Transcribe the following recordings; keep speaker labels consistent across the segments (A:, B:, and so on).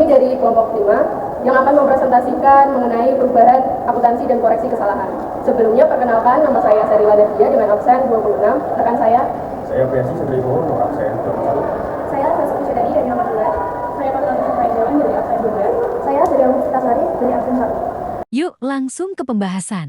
A: Kami dari kelompok 5 yang akan mempresentasikan mengenai perubahan akuntansi dan koreksi kesalahan. Sebelumnya perkenalkan, nama saya Sarila Devia dengan absen 26. Rekan saya
B: Priasi Sedriwo, nomor absen 21.
A: Saya Sasuki Syedadi dari nomor 2. Saya Fatmawati Suprayojawan dari absen 12. Saya Sedang Puspitasari dari absen 1.
C: Yuk langsung ke pembahasan.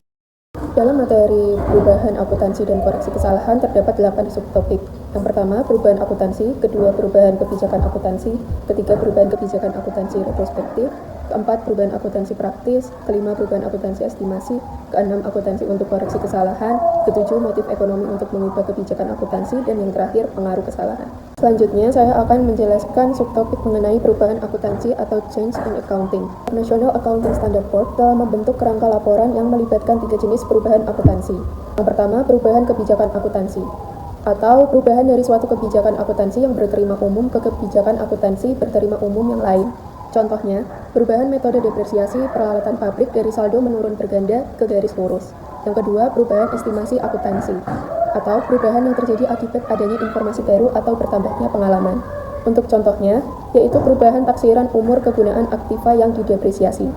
A: Dalam materi perubahan akuntansi dan koreksi kesalahan terdapat 8 subtopik. Yang pertama, perubahan akuntansi, kedua, perubahan kebijakan akuntansi, ketiga, perubahan kebijakan akuntansi retrospektif, keempat, perubahan akuntansi praktis, kelima, perubahan akuntansi estimasi, keenam, akuntansi untuk koreksi kesalahan, ketujuh, motif ekonomi untuk mengubah kebijakan akuntansi, dan yang terakhir, pengaruh kesalahan. Selanjutnya, saya akan menjelaskan subtopik mengenai perubahan akuntansi atau change in accounting. National Accounting Standard Board telah membentuk kerangka laporan yang melibatkan 3 jenis perubahan akuntansi. Yang pertama, perubahan kebijakan akuntansi, atau perubahan dari suatu kebijakan akuntansi yang berterima umum ke kebijakan akuntansi berterima umum yang lain. Contohnya, perubahan metode depresiasi peralatan pabrik dari saldo menurun berganda ke garis lurus. Yang kedua, perubahan estimasi akuntansi, atau perubahan yang terjadi akibat adanya informasi baru atau bertambahnya pengalaman. Untuk contohnya, yaitu perubahan taksiran umur kegunaan aktiva yang didepresiasi.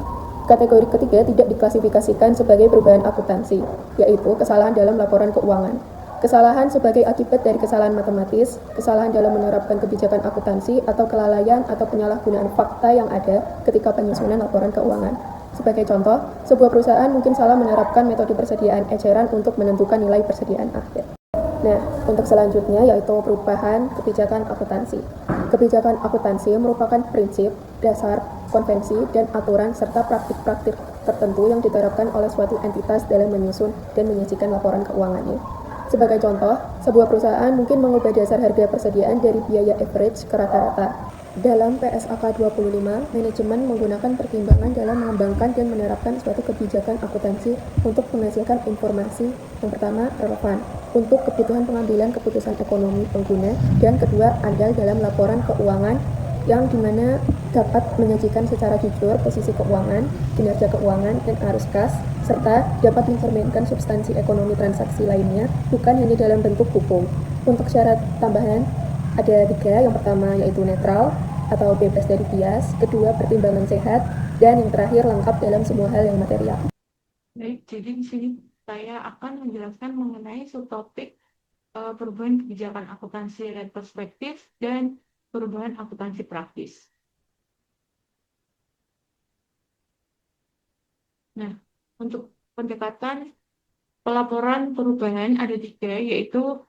A: Kategori ketiga tidak diklasifikasikan sebagai perubahan akuntansi, yaitu kesalahan dalam laporan keuangan. Kesalahan sebagai akibat dari kesalahan matematis, kesalahan dalam menerapkan kebijakan akuntansi, atau kelalaian atau penyalahgunaan fakta yang ada ketika penyusunan laporan keuangan. Sebagai contoh, sebuah perusahaan mungkin salah menerapkan metode persediaan eceran untuk menentukan nilai persediaan akhir. Nah, untuk selanjutnya yaitu perubahan kebijakan akuntansi. Kebijakan akuntansi merupakan prinsip, dasar, konvensi, dan aturan serta praktik-praktik tertentu yang diterapkan oleh suatu entitas dalam menyusun dan menyajikan laporan keuangannya. Sebagai contoh, sebuah perusahaan mungkin mengubah dasar harga persediaan dari biaya average ke rata-rata. Dalam PSAK 25, manajemen menggunakan pertimbangan dalam mengembangkan dan menerapkan suatu kebijakan akuntansi untuk menghasilkan informasi yang pertama, relevan untuk kebutuhan pengambilan keputusan ekonomi pengguna, dan kedua, andal dalam laporan keuangan yang dimana dapat menyajikan secara jujur posisi keuangan, kinerja keuangan, dan arus kas, serta dapat mencerminkan substansi ekonomi transaksi lainnya, bukan hanya dalam bentuk hukum. Untuk syarat tambahan, ada 3, yang pertama yaitu netral atau bebas dari bias, kedua pertimbangan sehat, dan yang terakhir lengkap dalam semua hal yang material.
D: Baik, jadi di sini saya akan menjelaskan mengenai subtopik perubahan kebijakan akuntansi retrospektif dan perubahan akuntansi praktis. Nah, untuk pendekatan pelaporan perubahan ada 3, yaitu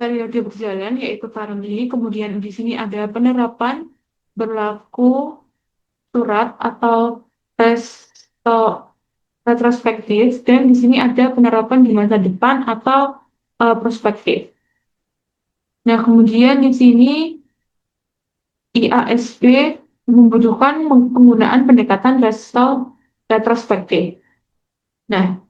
D: periode berjalan, yaitu currently, kemudian di sini ada penerapan berlaku surat atau retrospektif, dan di sini ada penerapan di masa depan atau prospektif. Nah, kemudian di sini IASB membutuhkan penggunaan pendekatan retrospektif. Nah,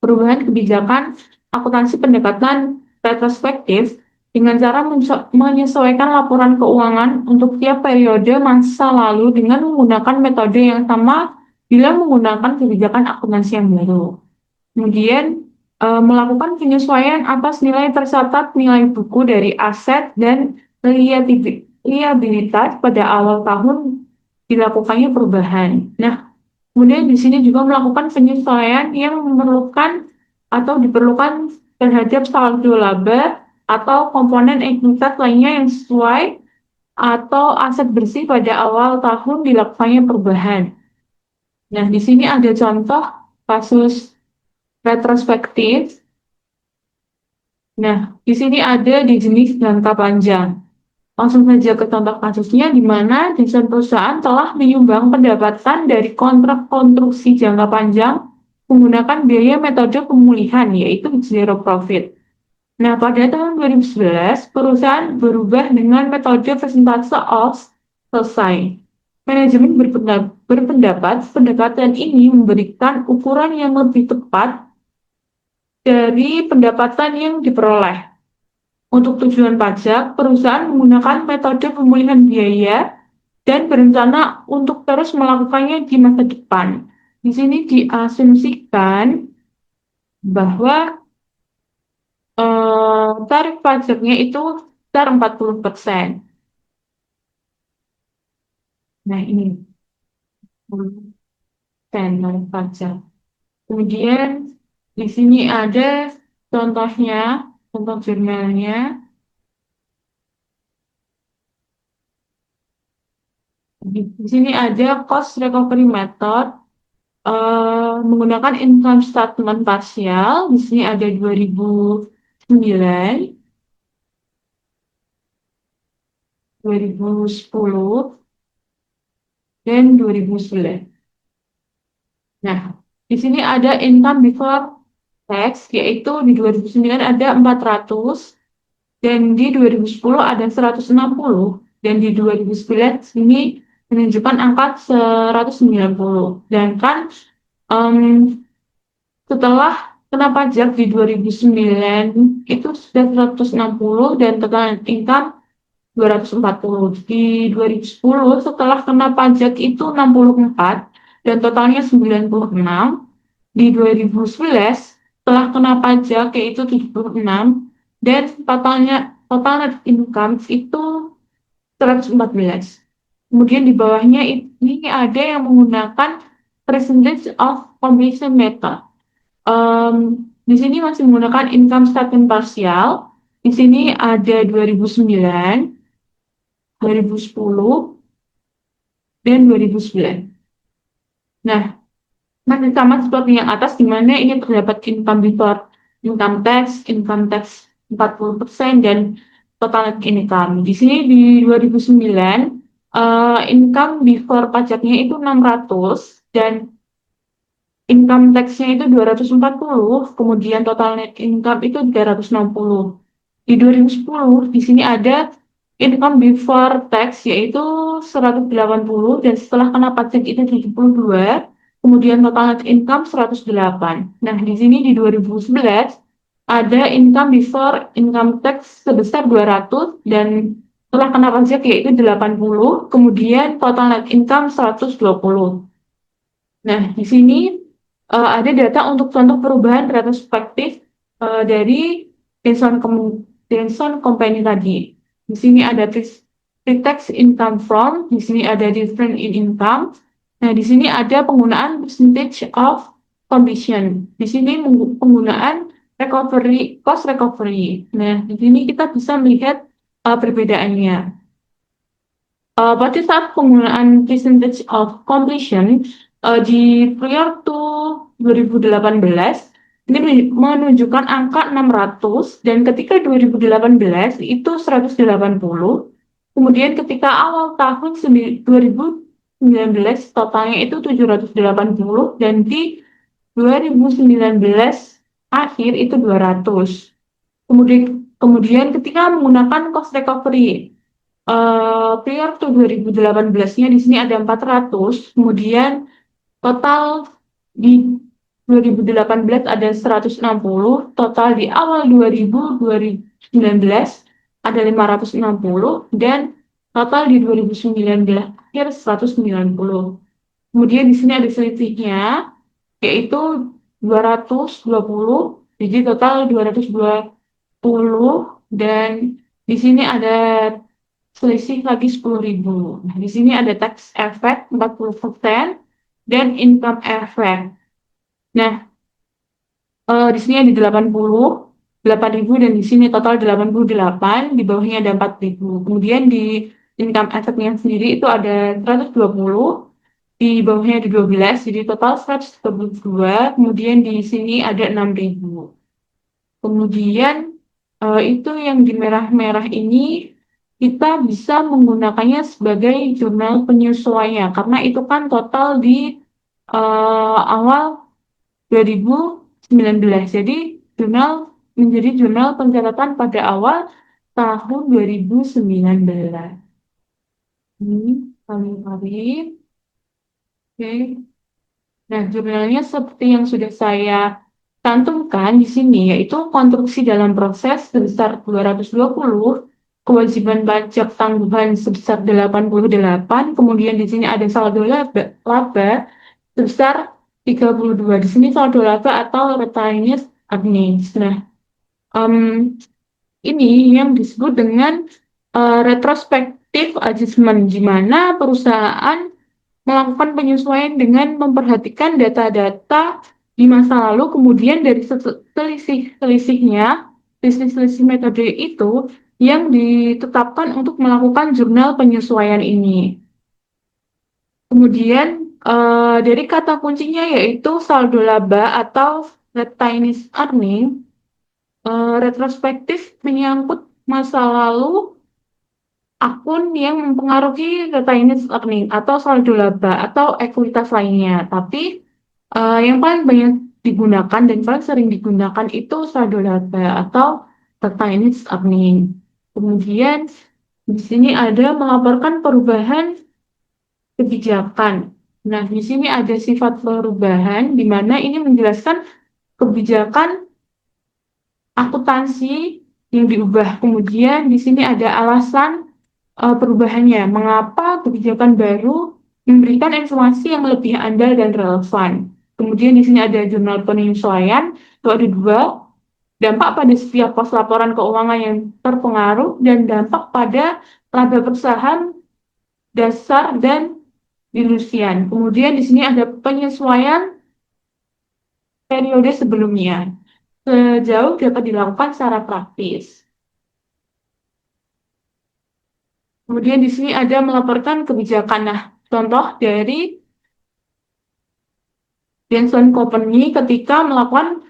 D: perubahan kebijakan akuntansi pendekatan retrospektif dengan cara menyesuaikan laporan keuangan untuk tiap periode masa lalu dengan menggunakan metode yang sama bila menggunakan kebijakan akuntansi yang baru. Kemudian melakukan penyesuaian atas nilai tercatat nilai buku dari aset dan liabilitas pada awal tahun dilakukannya perubahan. Nah, kemudian di sini juga melakukan penyesuaian yang memerlukan atau diperlukan terhadap saldo laba atau komponen ekuitas lainnya yang sesuai atau aset bersih pada awal tahun dilakukannya perubahan. Nah, di sini ada contoh kasus retrospektif. Nah, di sini ada di jenis jangka panjang. Langsung saja ke contoh kasusnya, di mana desain perusahaan telah menyumbang pendapatan dari kontrak konstruksi jangka panjang menggunakan biaya metode pemulihan, yaitu zero profit. Nah, pada tahun 2011, perusahaan berubah dengan metode persentase of selesai. Manajemen berpendapat pendekatan ini memberikan ukuran yang lebih tepat dari pendapatan yang diperoleh. Untuk tujuan pajak, perusahaan menggunakan metode pemulihan biaya dan berencana untuk terus melakukannya di masa depan. Di sini diasumsikan bahwa tarif pajaknya itu sekitar 40%. Nah, ini channel pajak. Kemudian di sini ada contohnya, contoh jurnalnya. Di sini ada cost recovery method menggunakan income statement parsial. Di sini ada 2009, 2010, dan 2009. Nah, di sini ada income before tax, yaitu di 2009 ada 400, dan di 2010 ada 160, dan di 2009 ini menunjukkan angka 190. Dan kan setelah kena pajak di 2009 itu sudah 160 dan total income 240. Di 2010 setelah kena pajak itu 64 dan totalnya 96. Di 2011 setelah kena pajak yaitu 76 dan total net income itu 114. Kemudian di bawahnya ini ada yang menggunakan percentage of completion method. Di sini masih menggunakan income statement parsial. Di sini ada 2009, 2010, dan 2009. Nah, masih sama seperti yang atas, di mana ini terdapat income before income tax 40%, dan total net income. Di sini di 2009, income before pajaknya itu 600, dan income tax-nya itu 240, kemudian total net income itu 360. Di 2010, di sini ada income before tax yaitu 180 dan setelah kena pajak itu 72, kemudian total net income 108. Nah, di sini di 2011 ada income before income tax sebesar 200 dan setelah kena pajak yaitu 80, kemudian total net income 120. Nah, di sini ada data untuk contoh perubahan retrospektif dari Denson Company tadi. Di sini ada pre-tax income from, di sini ada different in income. Nah, di sini ada penggunaan percentage of completion. Di sini penggunaan cost recovery. Nah, di sini kita bisa melihat perbedaannya. Pada saat penggunaan percentage of completion di prior to 2018 ini menunjukkan angka 600 dan ketika 2018 itu 180. Kemudian ketika awal tahun 2019 totalnya itu 780 dan di 2019 akhir itu 200. Kemudian ketika menggunakan cost recovery prior to 2018-nya di sini ada 400, kemudian total di 2018 ada 160, total di awal 2019 ada 560, dan total di 2019 akhir 190. Kemudian di sini ada selisihnya, yaitu 220, jadi total 220, dan di sini ada selisih lagi 10.000. Nah, di sini ada tax effect 40% dan income effect. Nah, di sini ada 8.000 dan di sini total 88, di bawahnya ada 4.000. Kemudian di income effect-nya sendiri itu ada 120, di bawahnya ada 12, jadi total 132. Kemudian di sini ada 6.000. Kemudian itu yang di merah-merah ini kita bisa menggunakannya sebagai jurnal penyesuaian karena itu kan total di awal 2019. Jadi jurnal menjadi jurnal pencatatan pada awal tahun 2019. Ini kali-kali. Oke. Nah, jurnalnya seperti yang sudah saya cantumkan di sini, yaitu konstruksi dalam proses sebesar 220, kewajiban pajak tangguhan sebesar 88, kemudian di sini ada saldo laba sebesar 32. Di sini saldo laba atau retained earnings. Nah, ini yang disebut dengan retrospect retrospective adjustment, di mana perusahaan melakukan penyesuaian dengan memperhatikan data-data di masa lalu, kemudian dari selisih metode itu yang ditetapkan untuk melakukan jurnal penyesuaian ini. Kemudian dari kata kuncinya yaitu saldo laba atau retained earning. Retrospektif menyangkut masa lalu akun yang mempengaruhi retained earning atau saldo laba atau ekuitas lainnya. Tapi yang paling banyak digunakan dan paling sering digunakan itu saldo laba atau retained earning. Kemudian di sini ada melaporkan perubahan kebijakan. Nah, di sini ada sifat perubahan di mana ini menjelaskan kebijakan akuntansi yang diubah. Kemudian di sini ada alasan perubahannya. Mengapa kebijakan baru memberikan informasi yang lebih andal dan relevan. Kemudian di sini ada jurnal penyesuaian. Itu ada dua. Dampak pada setiap pos laporan keuangan yang terpengaruh dan dampak pada laba perusahaan dasar dan dilusian. Kemudian di sini ada penyesuaian periode sebelumnya. Sejauh dapat dilakukan secara praktis. Kemudian di sini ada melaporkan kebijakan. Nah, contoh dari Denson Company ketika melakukan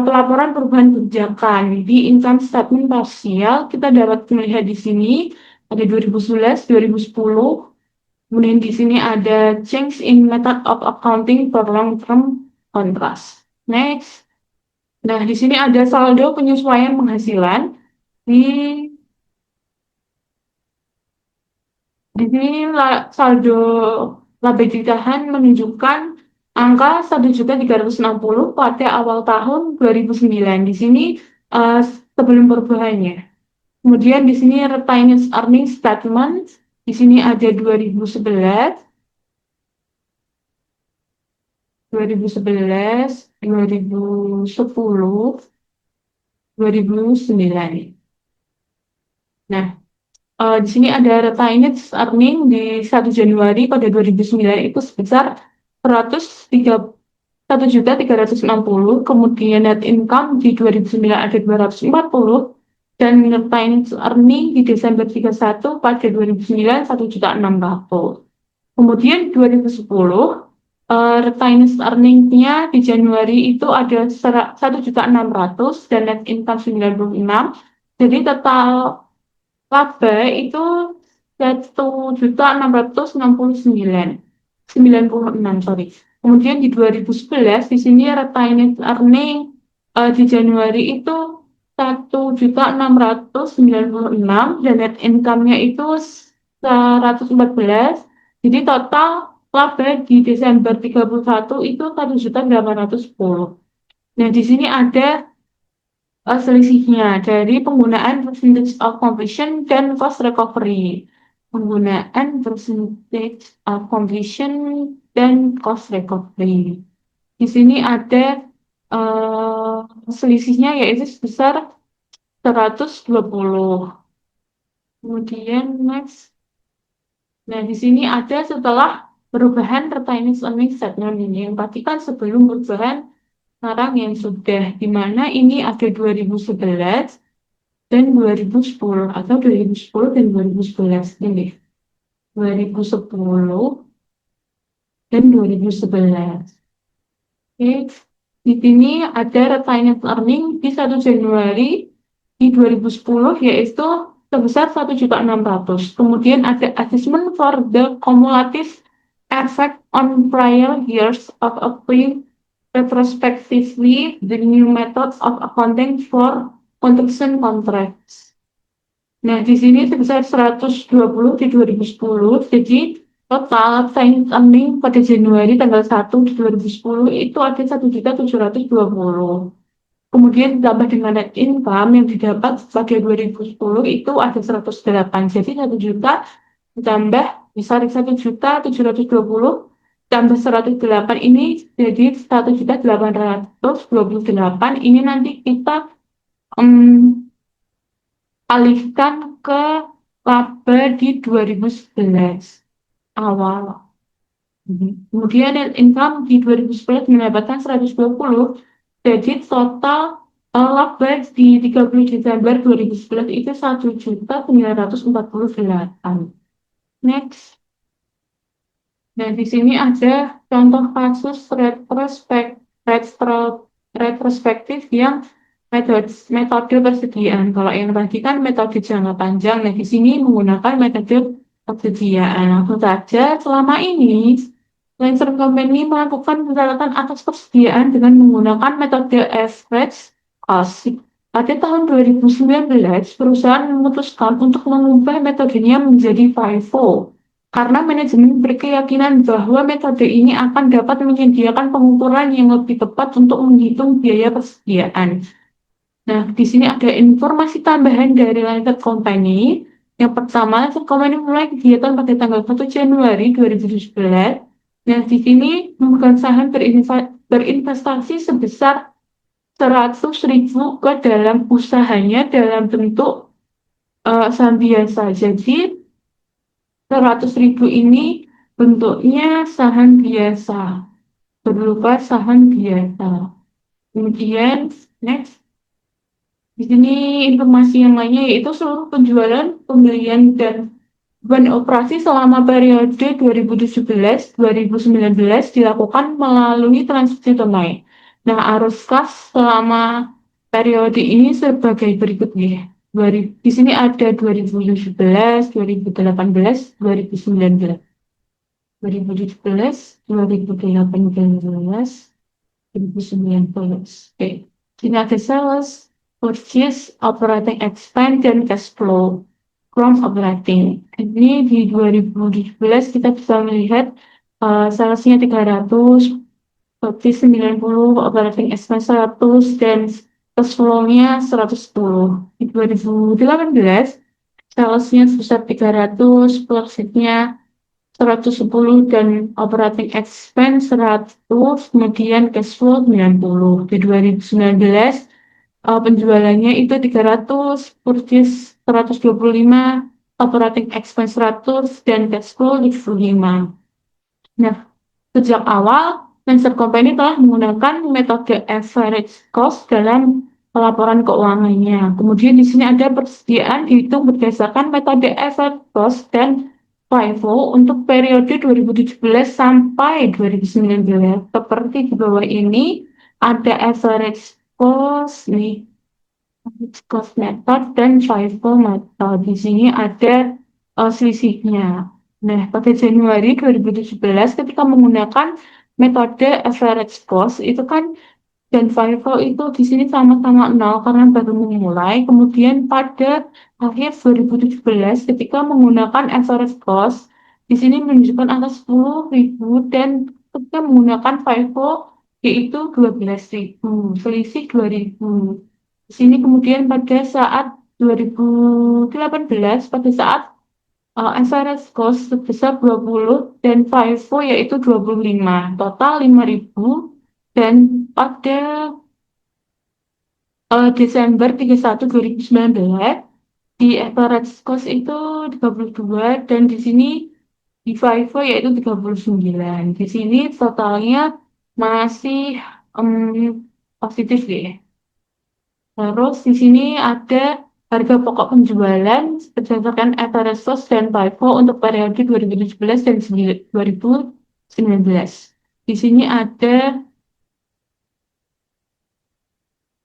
D: pelaporan perubahan kebijakan di income statement parsial, kita dapat melihat di sini ada 2011, 2010. Kemudian di sini ada change in method of accounting for long-term contracts. Next. Nah, di sini ada saldo penyesuaian penghasilan. Di sini saldo laba ditahan menunjukkan angka 1.360.000 pada awal tahun 2009. Di sini sebelum perubahannya. Kemudian di sini retained earnings statement. Di sini ada 2011, 2011, 2010, 2009. Nah, di sini ada retained earning di 1 Januari pada 2009 itu sebesar 1.360.000, kemudian net income di 2009 ada 240, dan retained earning di Desember 31 pada 2009 1.600.000. Kemudian 2010 retained earning-nya di Januari itu ada 1.600.000 dan net income 96. Jadi total laba itu 1.669.96, sorry. Kemudian di 2011 di sini retained earning di Januari itu 1.696 dan net income-nya itu 114. Jadi total laba di Desember 31 itu 1.810. Nah, di sini ada selisihnya dari penggunaan percentage of completion dan cost recovery. Penggunaan percentage of completion dan cost recovery. Di sini ada selisihnya yaitu sebesar 120. Kemudian next. Nah, di sini ada setelah perubahan retained earnings statement ini. Yang perhatikan sebelum perubahan sekarang yang sudah, di mana ini ada 2011 dan 2010 atau 2010 dan 2011 ini. 2010 dan 2011. Oke, di sini ada retained earning di 1 Januari di 2010 yaitu sebesar 1.600.000. Kemudian ada adjustment for the cumulative effect on prior years of applying retrospectively the new methods of accounting for construction contracts. Nah, di sini sebesar 120 di 2010. Jadi total retained earning pada Januari tanggal 1 di 2010 itu ada 1.720.000. Kemudian ditambah dengan net income yang didapat pada 2010 itu ada 108. Jadi 1 juta ditambah besar 1.720 tambah 108 ini jadi 1.828. Ini nanti kita alihkan ke laba di 2011 awal. Kemudian net income di 2011 mendapatkan 120, jadi total laba di 30 Desember 2011 itu 1.948.000. Next. Nah, di sini ada contoh kasus retrospektif yang metode persediaan. Kalau yang tadi kan metode jangka panjang, nah di sini menggunakan metode persediaan. Langsung saja, selama ini Lancer Company melakukan pencatatan atas persediaan dengan menggunakan metode average cost. Pada tahun 2019, perusahaan memutuskan untuk mengubah metodenya menjadi FIFO karena manajemen berkeyakinan bahwa metode ini akan dapat menyediakan pengukuran yang lebih tepat untuk menghitung biaya persediaan. Nah, di sini ada informasi tambahan dari Lancer Company. Yang pertama, Lancer Company mulai kegiatan pada tanggal 1 Januari 2017. Nah, di sini memegang saham berinvestasi sebesar 100.000 ke dalam usahanya dalam bentuk saham biasa. Jadi, 100.000 ini bentuknya saham biasa, berupa saham biasa. Kemudian, next. Di sini informasi yang lainnya yaitu seluruh penjualan, pembelian, dan beban operasi selama periode 2017-2019 dilakukan melalui transaksi tunai. Nah, arus kas selama periode ini sebagai berikut ya. Di sini ada 2017, 2018, 2019. 2017, 2018, 2019. Oke, ini ada sales, purchase, operating expense, dan cash flow from operating. Ini di 2017 kita bisa melihat salesnya 300, purchase 90, operating expense 100, dan cash flow-nya 110. Di 2018, salesnya sebesar 300, purchase-nya 110 dan operating expense 100, kemudian cash flow 90. Di 2019 penjualannya itu 300, purchase 125, operating expense 100, dan cash flow 75. Nah, sejak awal Lancer Company telah menggunakan metode average cost dalam pelaporan keuangannya. Kemudian di sini ada persediaan dihitung berdasarkan metode average cost dan FIFO untuk periode 2017 sampai 2019. Seperti di bawah ini ada average cost nih, average cost method dan FIFO method. Di sini ada selisihnya. Nah, pada Januari 2017 ketika menggunakan metode average cost itu kan dan FIFO itu di sini sama-sama 0 karena baru memulai. Kemudian pada akhir 2017 ketika menggunakan average cost di sini menunjukkan angka 10.000 dan ketika menggunakan FIFO yaitu 12.000, selisih 2.000. Di sini kemudian pada saat 2018 pada saat average cost sebesar 20 dan FIFO yaitu 25, total 5.000. Dan pada Desember 31, 2019 di average cost itu 32 dan di sini di FIFO yaitu 39. Di sini totalnya masih positif ya. Terus di sini ada harga pokok penjualan berdasarkan average cost dan FIFO untuk periode 2017 dan 2019. Di sini ada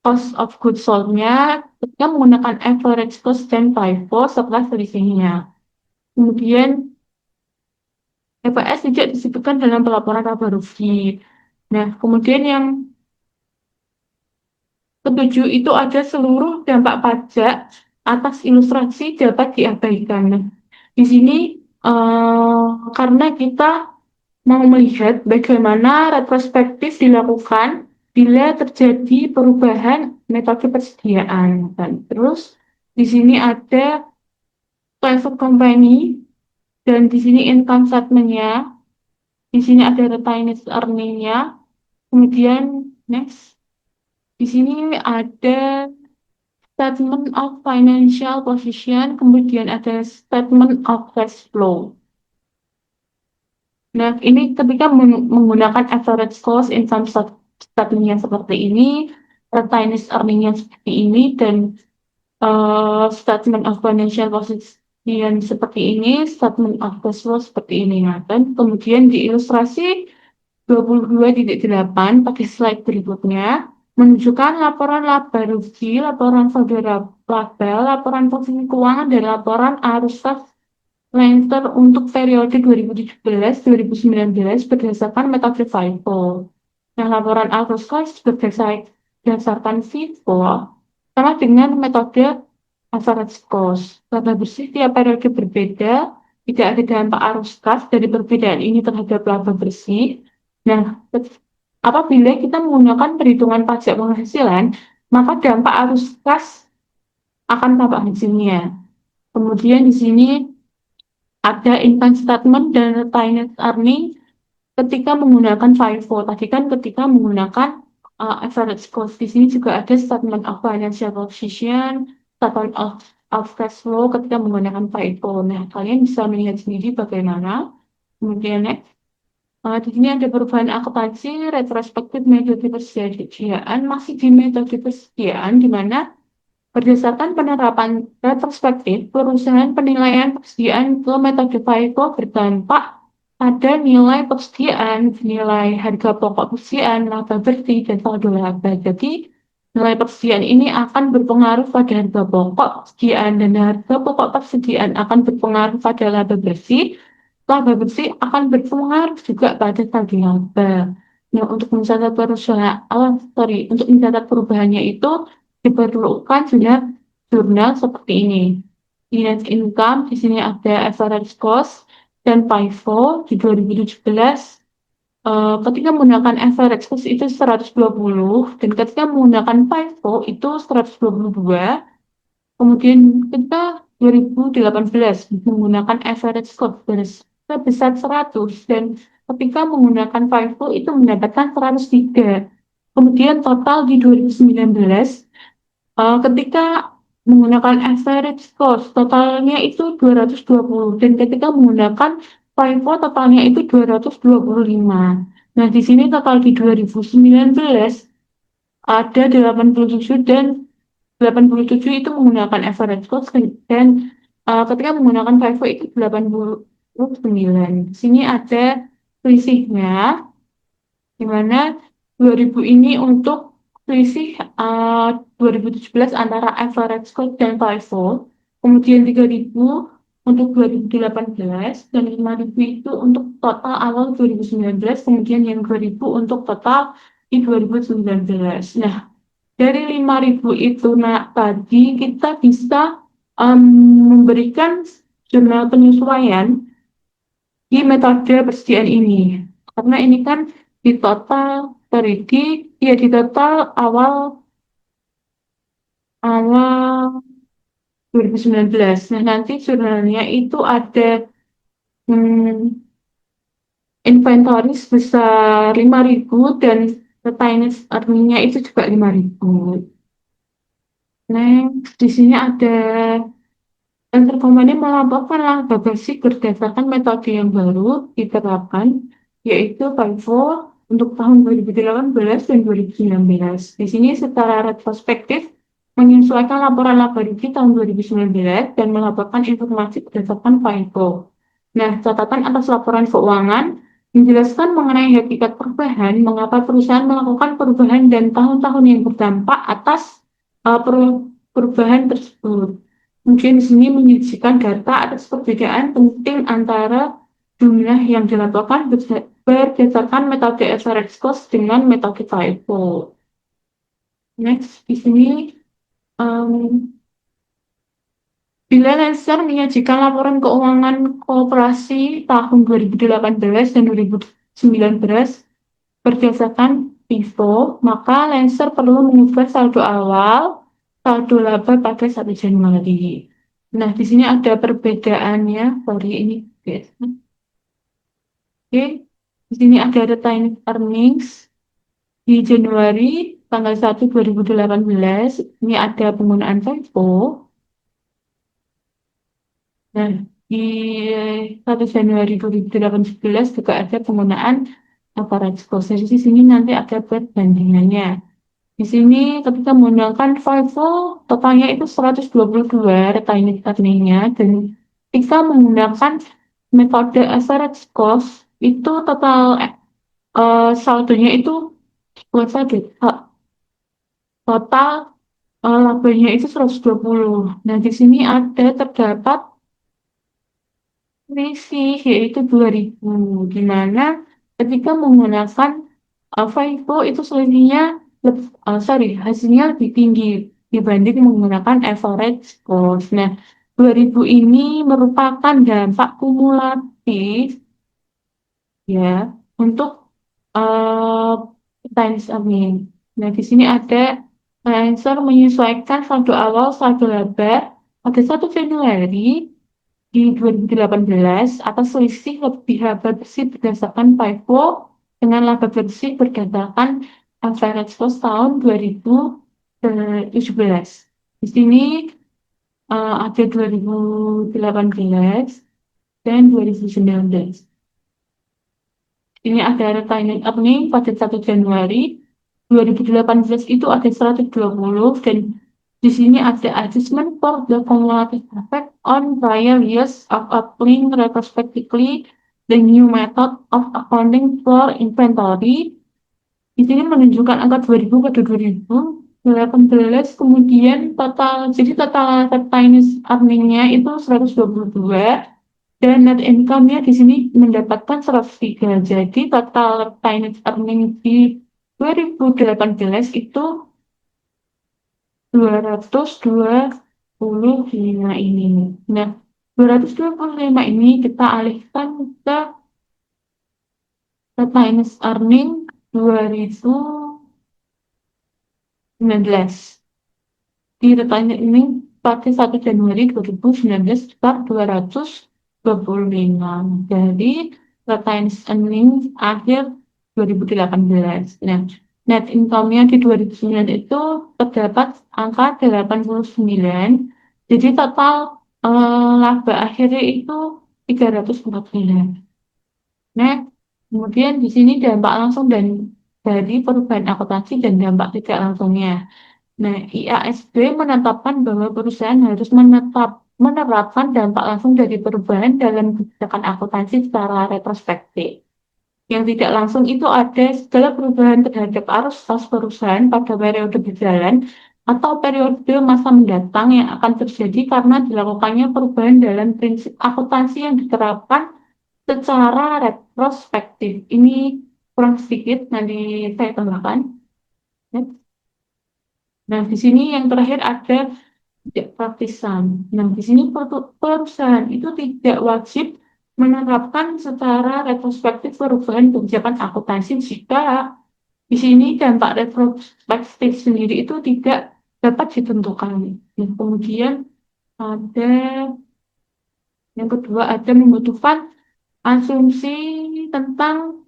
D: cost of goods sold-nya ketika menggunakan average cost dan FIFO setelah selisihnya. Kemudian EPS tidak disebutkan dalam pelaporan laba rugi. Nah, kemudian yang ketujuh itu ada seluruh dampak pajak atas ilustrasi dapat diabaikan. Nah, di sini karena kita mau melihat bagaimana retrospektif dilakukan bila terjadi perubahan metode persediaan. Dan terus di sini ada Lancer Company dan di sini income statement-nya. Di sini ada retained earning-nya. Kemudian next di sini ada statement of financial position, kemudian ada statement of cash flow. Nah, ini ketika menggunakan average cost, income statement yang seperti ini, retained earning yang seperti ini, dan statement of financial position seperti ini, statement of cash flow seperti ini. Nah, dan kemudian di ilustrasi 22.8 pada slide berikutnya, menunjukkan laporan laba rugi, laporan saldo label, laporan posisi keuangan, dan laporan arus kas Lancer untuk periode 2017-2019 berdasarkan metode FIFO. Nah, laporan arus kas berdasarkan FIFO sama dengan metode average cost. Laba bersih tiap periode berbeda, tidak ada dampak arus kas dari perbedaan ini terhadap laba bersih. Nah, apabila kita menggunakan perhitungan pajak penghasilan, maka dampak arus kas akan tampak hasilnya. Kemudian di sini ada income statement dan retained earning ketika menggunakan FIFO. Tadi kan ketika menggunakan average cost. Di sini juga ada statement of financial position, statement of cash flow ketika menggunakan FIFO. Nah, kalian bisa melihat sendiri bagaimana. Kemudian next. Di sini ada perubahan akuntansi, retrospektif metode persediaan, masih di metode persediaan, di mana berdasarkan penerapan retrospektif, perusahaan penilaian persediaan ke metode FIFO berdampak pada nilai persediaan, nilai harga pokok persediaan, laba bersih, dan saldo laba. Jadi, nilai persediaan ini akan berpengaruh pada harga pokok persediaan, dan harga pokok persediaan akan berpengaruh pada laba bersih. Laba bersih akan berpengaruh juga pada saldo laba. Nah, untuk mencatat untuk mencatat perubahannya itu diperlukan sudah jurnal seperti ini. Di net income, di sini ada average cost dan FIFO di 2017. Ketika menggunakan average cost itu 120 dan ketika menggunakan FIFO itu 122. Kemudian kita 2018 menggunakan average cost sebesar 100 dan ketika menggunakan FIFO itu mendapatkan 103. Kemudian total di 2019 ketika menggunakan average cost, totalnya itu 220. Dan ketika menggunakan FIFO, totalnya itu 225. Nah, di sini total di 2019 ada 87 dan 87 itu menggunakan average cost dan ketika menggunakan FIFO itu 89. Di sini ada selisihnya, di mana 2000 ini untuk selisih 2017 antara average cost dan FIFO, kemudian 3000 untuk 2018 dan 5000 itu untuk total awal 2019, kemudian yang 2000 untuk total di 2019. Nah, dari 5000 itu tadi kita bisa memberikan jurnal penyesuaian di metode persediaan ini, karena ini kan di total di total awal 2019. Nah, nanti jurnalnya itu ada inventory sebesar 5000 dan retained earning-nya itu juga 5000. Next, di sini ada Center Company melaporkan laba bersih berdasarkan metode yang baru diterapkan, yaitu FIFO untuk tahun 2018 dan 2019. Di sini secara retrospektif menyesuaikan laporan laba rugi tahun 2019 dan melaporkan informasi berdasarkan FIFO. Nah, catatan atas laporan keuangan menjelaskan mengenai hakikat perubahan, mengapa perusahaan melakukan perubahan dan tahun-tahun yang berdampak atas perubahan tersebut. Mungkin di sini menyajikan data atas perbedaan penting antara jumlah yang dilaporkan berdasarkan metode average cost dengan metode FIFO. Next, di sini bila Lancer menyajikan laporan keuangan koperasi tahun 2018 dan 2019 berdasarkan FIFO, maka Lancer perlu mengubah saldo awal, saldo laba pada 1 Januari. Nah, di sini ada perbedaannya. Sorry, ini guys. Oke, di sini ada retained earnings di Januari tanggal 1 2018 ini ada penggunaan FIFO. Nah, di 1 Januari 2018 juga ada penggunaan average cost. Jadi di sini nanti ada perbandingannya. Di sini ketika menggunakan FIFO, totalnya itu 122 retaining earning-nya, dan ketika menggunakan metode average cost, itu total saldonya itu total labanya itu 120. Nah, di sini ada terdapat selisih yaitu 2000, di mana ketika menggunakan FIFO itu selisihnya hasilnya lebih tinggi dibanding menggunakan average cost. Nah, 2000 ini merupakan dampak kumulatif ya untuk uh, times earning. Nah, di sini ada freelancer menyesuaikan saldo awal saldo laba pada 1 Januari di 2018 atas selisih lebih laba bersih berdasarkan FIFO dengan laba bersih berdasarkan average cost tahun 2017. Di sini ada 2018 dan 2019. Ini ada retaining earning pada 1 Januari 2018 itu ada 120, dan di sini ada adjustment for the cumulative effect on prior years of applying retrospectively the new method of accounting for inventory. Di sini menunjukkan angka 2000 pada 2018, kemudian total retaining earning-nya itu 122. Dan net income-nya di sini mendapatkan 103. Jadi total retained earning di 2018 itu 225 ini. Nah, 225 ini kita alihkan ke retained earning 2019. Di retained earning pada 1 Januari 2019 sebesar 225. Jadi retained earning akhir 2018. Nah, net income-nya di 2009 itu terdapat angka 89. Jadi total laba akhirnya itu 349. Nah, kemudian di sini dampak langsung dan dari perubahan akuntansi dan dampak tidak langsungnya. Nah, IASB menetapkan bahwa perusahaan harus menerapkan dampak langsung dari perubahan dalam kebijakan akuntansi secara retrospektif. Yang tidak langsung itu ada segala perubahan terhadap arus kas perusahaan pada periode berjalan atau periode masa mendatang yang akan terjadi karena dilakukannya perubahan dalam prinsip akuntansi yang diterapkan secara retrospektif. Ini kurang sedikit, nanti saya tambahkan. Nah, di sini yang terakhir ada tidak praktisan. Nah, di sini perusahaan itu tidak wajib menerapkan secara retrospektif perubahan kebijakan akuntansi jika di sini dampak retrospektif sendiri itu tidak dapat ditentukan. Dan kemudian ada yang kedua, ada membutuhkan asumsi tentang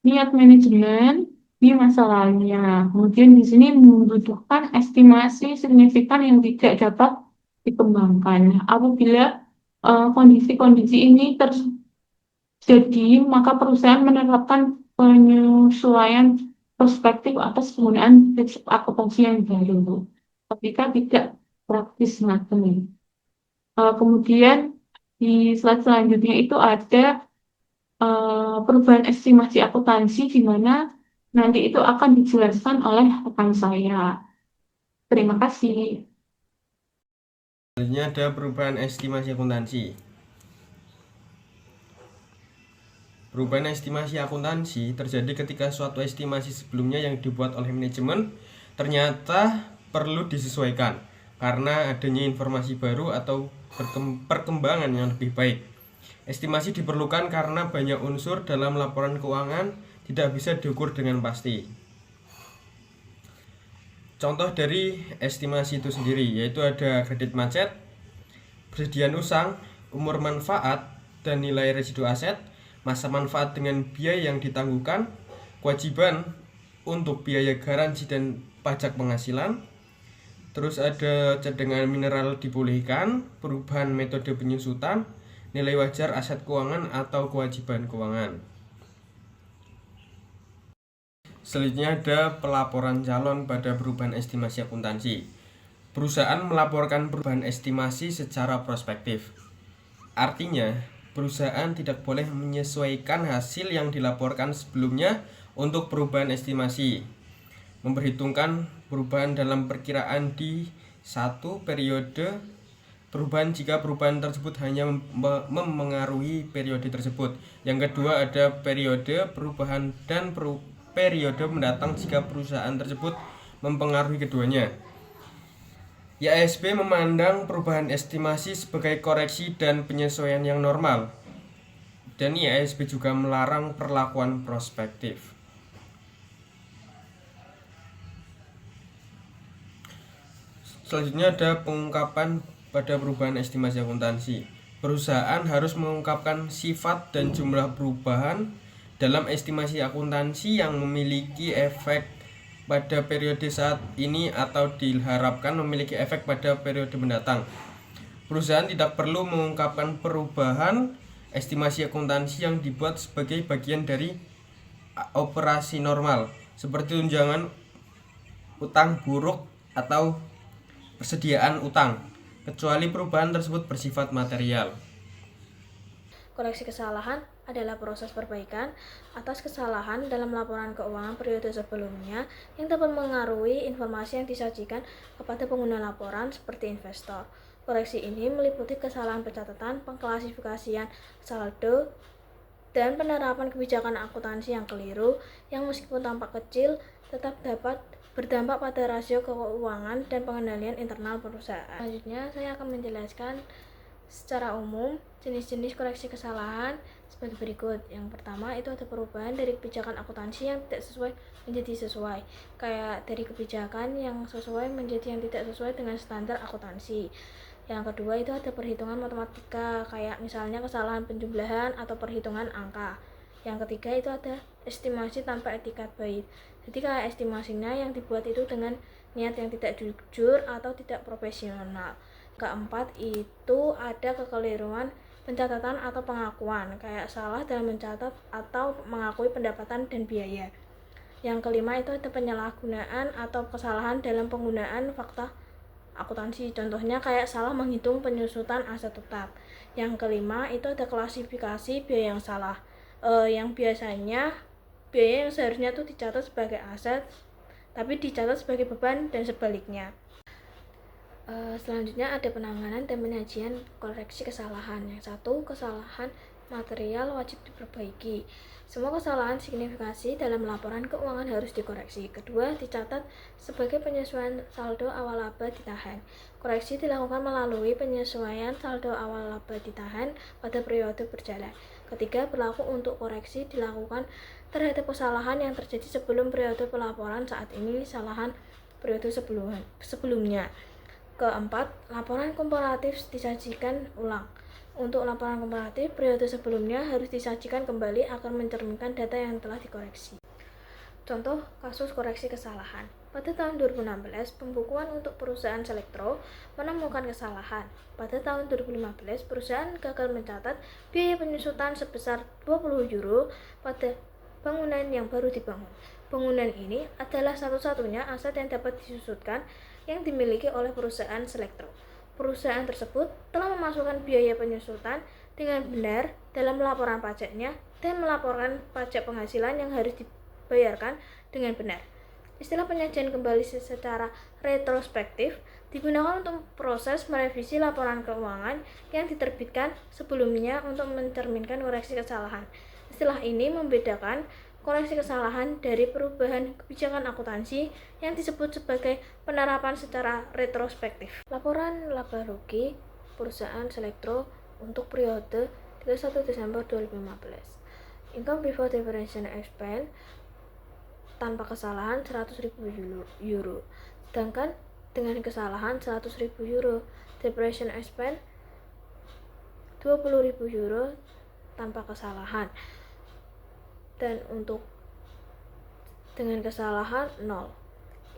D: niat manajemen di masa lalunya. Kemudian di sini membutuhkan estimasi signifikan yang tidak dapat dikembangkan. Apabila kondisi-kondisi ini terjadi, maka perusahaan menerapkan penyesuaian perspektif atas penggunaan prinsip akuntansi yang baru. Ketika tidak praktis materi. Kemudian di slide selanjutnya itu ada perubahan estimasi akuntansi di mana nanti itu akan dijelaskan oleh rekan saya. Terima kasih.
E: Selanjutnya ada perubahan estimasi akuntansi. Perubahan estimasi akuntansi terjadi ketika suatu estimasi sebelumnya yang dibuat oleh manajemen ternyata perlu disesuaikan karena adanya informasi baru atau perkembangan yang lebih baik. Estimasi diperlukan karena banyak unsur dalam laporan keuangan tidak bisa diukur dengan pasti. Contoh dari estimasi itu sendiri yaitu ada kredit macet, persediaan usang, umur manfaat dan nilai residu aset, masa manfaat dengan biaya yang ditangguhkan, kewajiban untuk biaya garansi dan pajak penghasilan. Terus ada cadangan mineral dibolehkan, perubahan metode penyusutan, nilai wajar aset keuangan atau kewajiban keuangan. Selanjutnya ada pelaporan calon pada perubahan estimasi akuntansi. Perusahaan melaporkan perubahan estimasi secara prospektif. Artinya, perusahaan tidak boleh menyesuaikan hasil yang dilaporkan sebelumnya untuk perubahan estimasi. Memperhitungkan perubahan dalam perkiraan di satu periode perubahan jika perubahan tersebut hanya memengaruhi periode tersebut. Yang kedua ada periode perubahan dan periode mendatang jika perusahaan tersebut mempengaruhi keduanya. IASB memandang perubahan estimasi sebagai koreksi dan penyesuaian yang normal. Dan IASB juga melarang perlakuan prospektif. Selanjutnya ada pengungkapan pada perubahan estimasi akuntansi. Perusahaan harus mengungkapkan sifat dan jumlah perubahan dalam estimasi akuntansi yang memiliki efek pada periode saat ini atau diharapkan memiliki efek pada periode mendatang. Perusahaan tidak perlu mengungkapkan perubahan estimasi akuntansi yang dibuat sebagai bagian dari operasi normal, seperti tunjangan utang buruk atau persediaan utang, kecuali perubahan tersebut bersifat material.
F: Koreksi kesalahan adalah proses perbaikan atas kesalahan dalam laporan keuangan periode sebelumnya yang dapat mengaruhi informasi yang disajikan kepada pengguna laporan seperti investor. Koreksi ini meliputi kesalahan pencatatan, pengklasifikasian saldo, dan penerapan kebijakan akuntansi yang keliru yang meskipun tampak kecil tetap dapat berdampak pada rasio keuangan dan pengendalian internal perusahaan. Selanjutnya saya akan menjelaskan secara umum jenis-jenis koreksi kesalahan sebagai berikut. Yang pertama itu ada perubahan dari kebijakan akuntansi yang tidak sesuai menjadi sesuai, kayak dari kebijakan yang sesuai menjadi yang tidak sesuai dengan standar akuntansi. Yang kedua itu ada perhitungan matematika, kayak misalnya kesalahan penjumlahan atau perhitungan angka. Yang ketiga itu ada estimasi tanpa etikat baik, jadi kayak estimasinya yang dibuat itu dengan niat yang tidak jujur atau tidak profesional. Keempat itu ada kekeliruan pencatatan atau pengakuan, kayak salah dalam mencatat atau mengakui pendapatan dan biaya. Yang kelima itu ada penyalahgunaan atau kesalahan dalam penggunaan fakta akuntansi, contohnya kayak salah menghitung penyusutan aset tetap. Yang kelima itu ada klasifikasi biaya yang salah, yang biasanya biaya yang seharusnya itu dicatat sebagai aset tapi dicatat sebagai beban dan sebaliknya. Selanjutnya ada penanganan dan penyajian koreksi kesalahan. Yang satu, kesalahan material wajib diperbaiki. Semua kesalahan signifikasi dalam laporan keuangan harus dikoreksi. Kedua, dicatat sebagai penyesuaian saldo awal laba ditahan. Koreksi dilakukan melalui penyesuaian saldo awal laba ditahan pada periode berjalan. Ketiga, berlaku untuk koreksi dilakukan terhadap kesalahan yang terjadi sebelum periode pelaporan saat ini kesalahan periode sebelumnya. Keempat, laporan komparatif disajikan ulang. Untuk laporan komparatif, periode sebelumnya harus disajikan kembali agar mencerminkan data yang telah dikoreksi. Contoh kasus koreksi kesalahan. Pada tahun 2016, pembukuan untuk perusahaan Selektro menemukan kesalahan. Pada tahun 2015, perusahaan gagal mencatat biaya penyusutan sebesar 20 euro pada bangunan yang baru dibangun. Bangunan ini adalah satu-satunya aset yang dapat disusutkan yang dimiliki oleh perusahaan Selektro. Perusahaan tersebut telah memasukkan biaya penyusutan dengan benar dalam laporan pajaknya dan melaporkan pajak penghasilan yang harus dibayarkan dengan benar. Istilah penyajian kembali secara retrospektif digunakan untuk proses merevisi laporan keuangan yang diterbitkan sebelumnya untuk mencerminkan koreksi kesalahan. Istilah ini membedakan koreksi kesalahan dari perubahan kebijakan akuntansi yang disebut sebagai penerapan secara retrospektif. Laporan laba rugi perusahaan Selektro untuk periode 31 Desember 2015. Income before depreciation expense tanpa kesalahan 100.000 euro. Sedangkan dengan kesalahan 100.000 euro, depreciation expense 20.000 euro tanpa kesalahan. Dan untuk dengan kesalahan 0.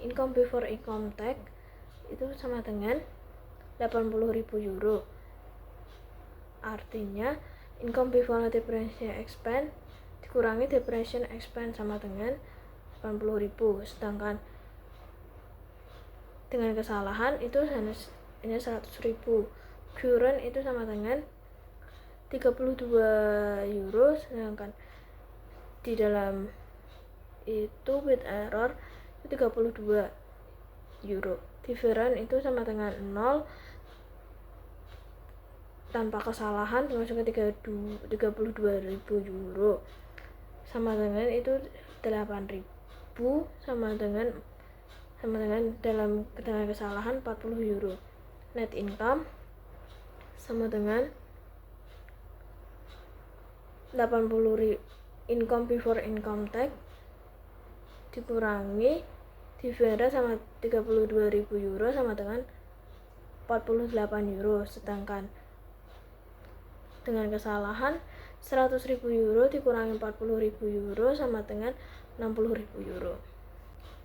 F: Income before income tax itu sama dengan 80.000 euro. Artinya income before depreciation expense dikurangi depreciation expense sama dengan 80.000, sedangkan dengan kesalahan itu hanya 100.000. Current itu sama dengan 32 euro, sedangkan di dalam itu with error itu 32 euro. Different itu sama dengan 0 tanpa kesalahan dimasukkan 32.000 euro sama dengan itu 8.000 sama dengan dengan kesalahan 40 euro. Net income sama dengan 80.000 income before income tax dikurangi different sama 32.000 euro sama dengan 48 euro, sedangkan dengan kesalahan 100.000 euro dikurangi 40.000 euro sama dengan 60.000 euro.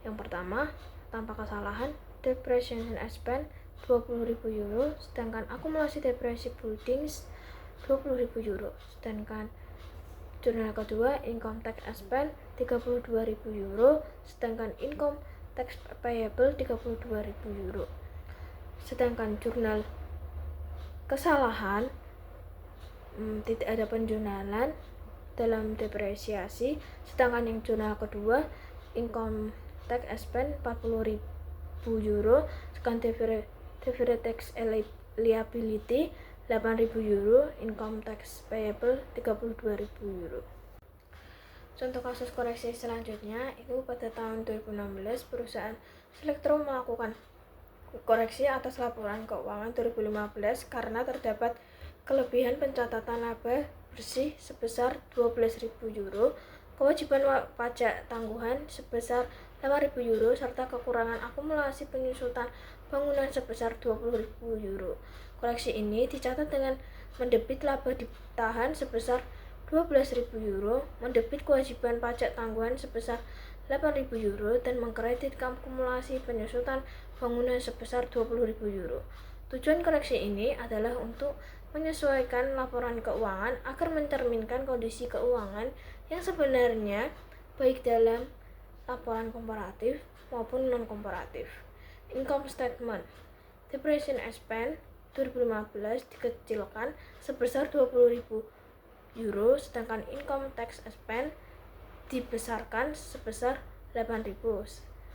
F: Yang pertama, tanpa kesalahan depreciation expense 20.000 euro, sedangkan akumulasi depresi buildings 20.000 euro, sedangkan jurnal kedua income tax expense 32.000 euro, sedangkan income tax payable 32.000 euro. Sedangkan jurnal kesalahan tidak ada penjurnalan dalam depresiasi, sedangkan yang jurnal kedua income tax expense 40.000 euro, sedangkan deferred tax liability 8.000 euro, income tax payable 32.000 euro. Contoh kasus koreksi selanjutnya itu pada tahun 2016 perusahaan Selektro melakukan koreksi atas laporan keuangan 2015 karena terdapat kelebihan pencatatan laba bersih sebesar 12.000 euro, kewajiban pajak tangguhan sebesar 5.000 euro, serta kekurangan akumulasi penyusutan bangunan sebesar 20.000 euro. Koreksi ini dicatat dengan mendebit laba ditahan sebesar 12.000 euro, mendebit kewajiban pajak tangguhan sebesar 8.000 euro, dan mengkredit akumulasi penyusutan bangunan sebesar 20.000 euro. Tujuan koreksi ini adalah untuk menyesuaikan laporan keuangan agar mencerminkan kondisi keuangan yang sebenarnya baik dalam laporan komparatif maupun non-komparatif. Income statement. Depreciation expense 2015 dikecilkan sebesar 20.000 euro, sedangkan income tax expense dibesarkan sebesar 8.000.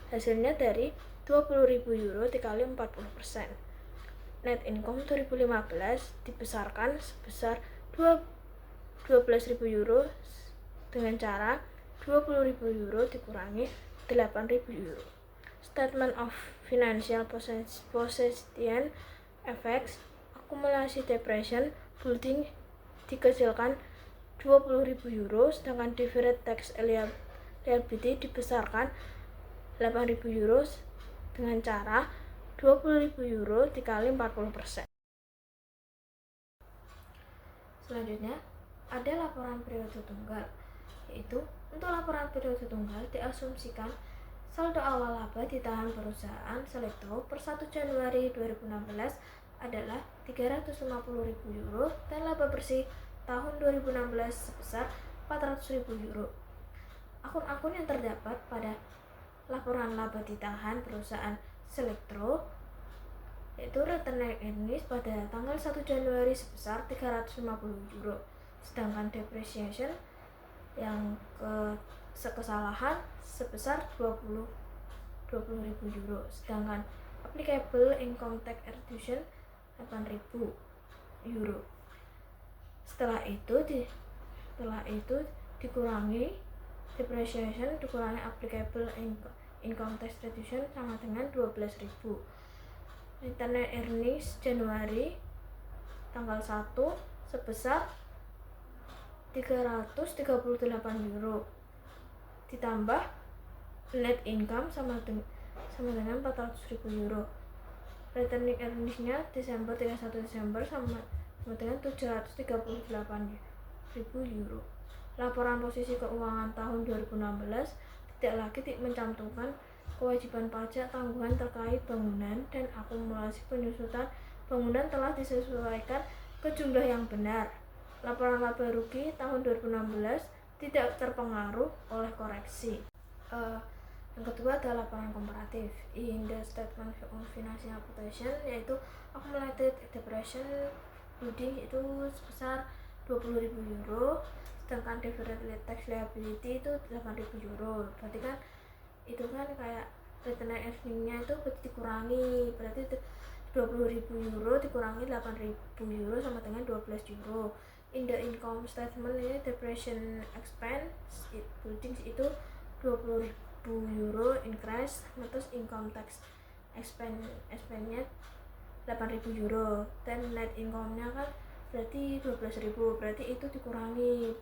F: Hasilnya dari 20.000 euro dikali 40%. Net income 2015 dibesarkan sebesar 12.000 euro dengan cara 20.000 euro dikurangi 8.000 euro. Statement of financial position effects. Akumulasi depreciation building dikecilkan 20.000 euro, sedangkan deferred tax liability dibesarkan 8.000 euro dengan cara 20.000 euro dikali 40%. Selanjutnya, ada laporan periode tunggal, yaitu untuk laporan periode tunggal diasumsikan saldo awal laba ditahan perusahaan Selektro per 1 Januari 2016 adalah 350.000 euro dan laba bersih tahun 2016 sebesar 400.000 euro. Akun-akun yang terdapat pada laporan laba ditahan perusahaan Selektro yaitu return earnings pada tanggal 1 Januari sebesar 350 euro, sedangkan depreciation yang kesalahan sebesar 20.000 euro, sedangkan applicable income tax reduction 8.000 euro. Setelah itu dikurangi depreciation dikurangi applicable income tax reduction sama dengan 12.000. Return earnings Januari tanggal 1 sebesar 338 euro ditambah net income sama dengan 400.000 euro. Return earnings-nya Desember 31 Desember sama dengan 738.000 euro. Laporan posisi keuangan tahun 2016 tidak lagi mencantumkan kewajiban pajak tanggungan terkait bangunan dan akumulasi penyusutan bangunan telah disesuaikan ke jumlah yang benar. Laporan laba rugi tahun 2016 tidak terpengaruh oleh koreksi. Yang kedua adalah laporan komparatif. In the statement of financial application, yaitu accumulated depreciation building itu sebesar 20.000 euro, sedangkan deferred tax liability itu 8.000 euro. Berarti kan itu kan kayak retained earning-nya itu dikurangi, berarti 20.000 euro dikurangi 8.000 euro sama dengan 12 euro. In the income statement ini depreciation expense buildings itu 20.000 euro increase, terus income tax expense-nya 8.000 euro, dan net income-nya kan berarti 12.000, berarti itu dikurangi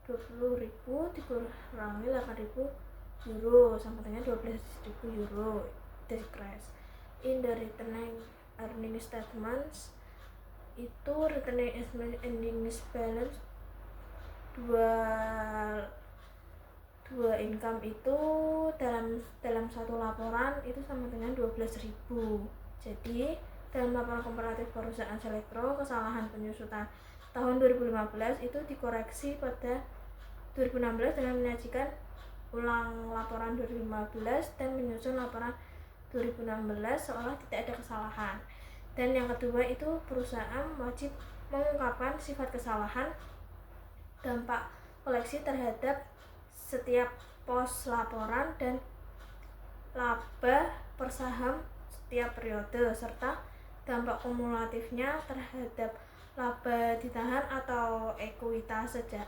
F: 20.000 dikurangi 8.000 euro sama dengan 12.000 euro decrease. In the retained earning statements itu retained earnings balance dua income itu dalam satu laporan itu sama dengan 12.000. Jadi dalam laporan komparatif perusahaan Selektro, kesalahan penyusutan tahun 2015 itu dikoreksi pada 2016 dengan menyajikan ulang laporan 2015 dan menyusun laporan 2016 seolah tidak ada kesalahan. Dan yang kedua itu perusahaan wajib mengungkapkan sifat kesalahan, dampak koleksi terhadap setiap pos laporan dan laba per saham setiap periode, serta dampak kumulatifnya terhadap laba ditahan atau ekuitas sejak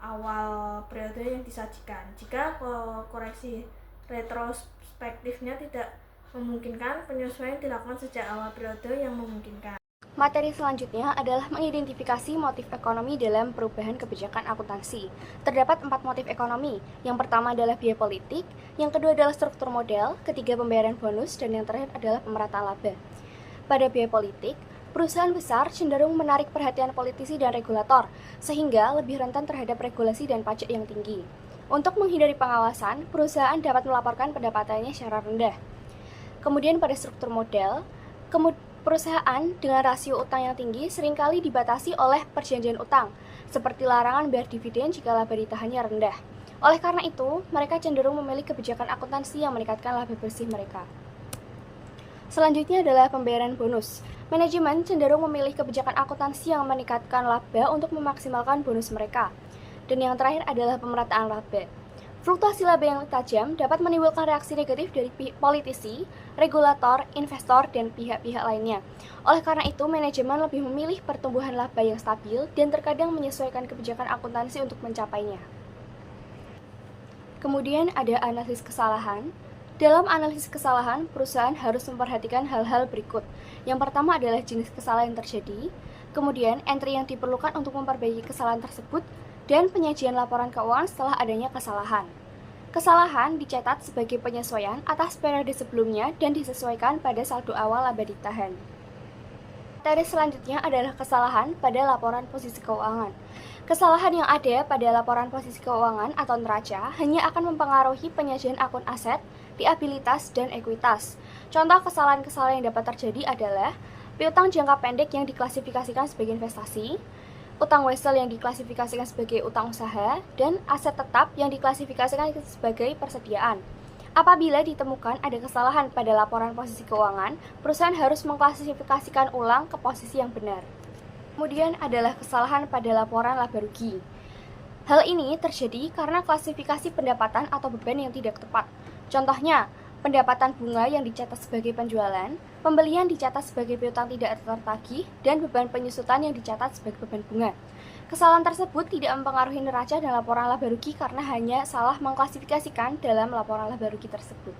F: awal periode yang disajikan. Jika koreksi retrospektifnya tidak memungkinkan, penyesuaian dilakukan sejak awal periode yang memungkinkan.
G: Materi selanjutnya adalah mengidentifikasi motif ekonomi dalam perubahan kebijakan akuntansi. Terdapat 4 motif ekonomi. Yang pertama adalah biaya politik, yang kedua adalah struktur modal, ketiga pembayaran bonus, dan yang terakhir adalah pemerataan laba. Pada biaya politik, perusahaan besar cenderung menarik perhatian politisi dan regulator, sehingga lebih rentan terhadap regulasi dan pajak yang tinggi. Untuk menghindari pengawasan, perusahaan dapat melaporkan pendapatannya secara rendah. Kemudian pada struktur modal, perusahaan dengan rasio utang yang tinggi seringkali dibatasi oleh perjanjian utang, seperti larangan bayar dividen jika laba ditahannya rendah. Oleh karena itu, mereka cenderung memilih kebijakan akuntansi yang meningkatkan laba bersih mereka. Selanjutnya adalah pembayaran bonus. Manajemen cenderung memilih kebijakan akuntansi yang meningkatkan laba untuk memaksimalkan bonus mereka. Dan yang terakhir adalah pemerataan laba. Fluktuasi laba yang tajam dapat menimbulkan reaksi negatif dari politisi, regulator, investor, dan pihak-pihak lainnya. Oleh karena itu, manajemen lebih memilih pertumbuhan laba yang stabil dan terkadang menyesuaikan kebijakan akuntansi untuk mencapainya. Kemudian ada analisis kesalahan. Dalam analisis kesalahan, perusahaan harus memperhatikan hal-hal berikut. Yang pertama adalah jenis kesalahan yang terjadi, kemudian entry yang diperlukan untuk memperbaiki kesalahan tersebut, dan penyajian laporan keuangan setelah adanya kesalahan. Kesalahan dicatat sebagai penyesuaian atas periode sebelumnya dan disesuaikan pada saldo awal laba ditahan. Materi selanjutnya adalah kesalahan pada laporan posisi keuangan. Kesalahan yang ada pada laporan posisi keuangan atau neraca hanya akan mempengaruhi penyajian akun aset, liabilitas, dan ekuitas. Contoh kesalahan-kesalahan yang dapat terjadi adalah piutang jangka pendek yang diklasifikasikan sebagai investasi, utang wesel yang diklasifikasikan sebagai utang usaha, dan aset tetap yang diklasifikasikan sebagai persediaan. Apabila ditemukan ada kesalahan pada laporan posisi keuangan, perusahaan harus mengklasifikasikan ulang ke posisi yang benar. Kemudian adalah kesalahan pada laporan laba rugi. Hal ini terjadi karena klasifikasi pendapatan atau beban yang tidak tepat. Contohnya, pendapatan bunga yang dicatat sebagai penjualan, pembelian dicatat sebagai piutang tidak tertagih, dan beban penyusutan yang dicatat sebagai beban bunga. Kesalahan tersebut tidak mempengaruhi neraca dan laporan laba rugi karena hanya salah mengklasifikasikan dalam laporan laba rugi tersebut.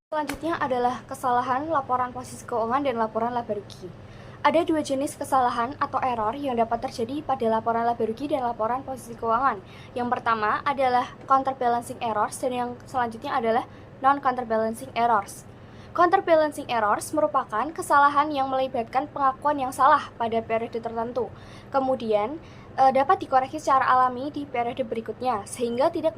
G: Selanjutnya adalah kesalahan laporan posisi keuangan dan laporan laba rugi. Ada 2 jenis kesalahan atau error yang dapat terjadi pada laporan laba rugi dan laporan posisi keuangan. Yang pertama adalah counterbalancing errors dan yang selanjutnya adalah non-counterbalancing errors. Counterbalancing errors merupakan kesalahan yang melibatkan pengakuan yang salah pada periode tertentu. Kemudian, dapat dikoreksi secara alami di periode berikutnya, sehingga tidak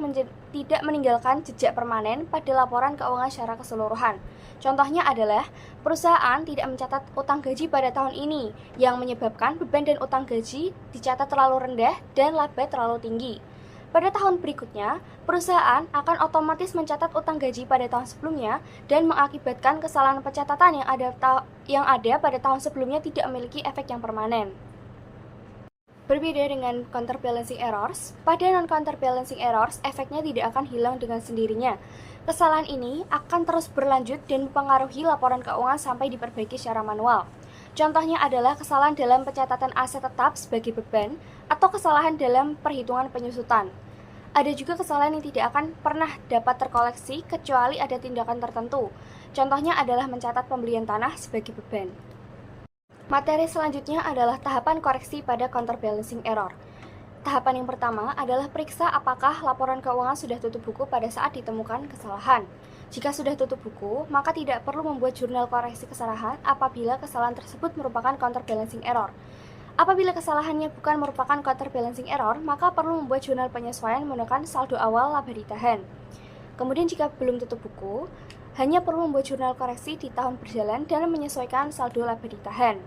G: meninggalkan jejak permanen pada laporan keuangan secara keseluruhan. Contohnya adalah, perusahaan tidak mencatat utang gaji pada tahun ini, yang menyebabkan beban dan utang gaji dicatat terlalu rendah dan laba terlalu tinggi. Pada tahun berikutnya, perusahaan akan otomatis mencatat utang gaji pada tahun sebelumnya dan mengakibatkan kesalahan pencatatan yang ada pada tahun sebelumnya tidak memiliki efek yang permanen. Berbeda dengan counterbalancing errors, pada non-counterbalancing errors, efeknya tidak akan hilang dengan sendirinya. Kesalahan ini akan terus berlanjut dan mempengaruhi laporan keuangan sampai diperbaiki secara manual. Contohnya adalah kesalahan dalam pencatatan aset tetap sebagai beban atau kesalahan dalam perhitungan penyusutan. Ada juga kesalahan yang tidak akan pernah dapat terkoleksi kecuali ada tindakan tertentu. Contohnya adalah mencatat pembelian tanah sebagai beban. Materi selanjutnya adalah tahapan koreksi pada counterbalancing error. Tahapan yang pertama adalah periksa apakah laporan keuangan sudah tutup buku pada saat ditemukan kesalahan. Jika sudah tutup buku, maka tidak perlu membuat jurnal koreksi kesalahan apabila kesalahan tersebut merupakan counterbalancing error. Apabila kesalahannya bukan merupakan counterbalancing error, maka perlu membuat jurnal penyesuaian menggunakan saldo awal laba ditahan. Kemudian jika belum tutup buku, hanya perlu membuat jurnal koreksi di tahun berjalan dan menyesuaikan saldo laba ditahan.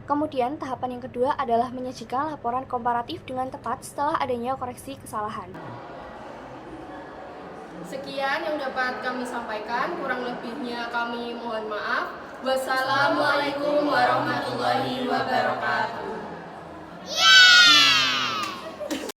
G: Kemudian tahapan yang kedua adalah menyajikan laporan komparatif dengan tepat setelah adanya koreksi kesalahan.
H: Sekian yang dapat kami sampaikan, kurang lebihnya kami mohon maaf. Wassalamualaikum warahmatullahi wabarakatuh.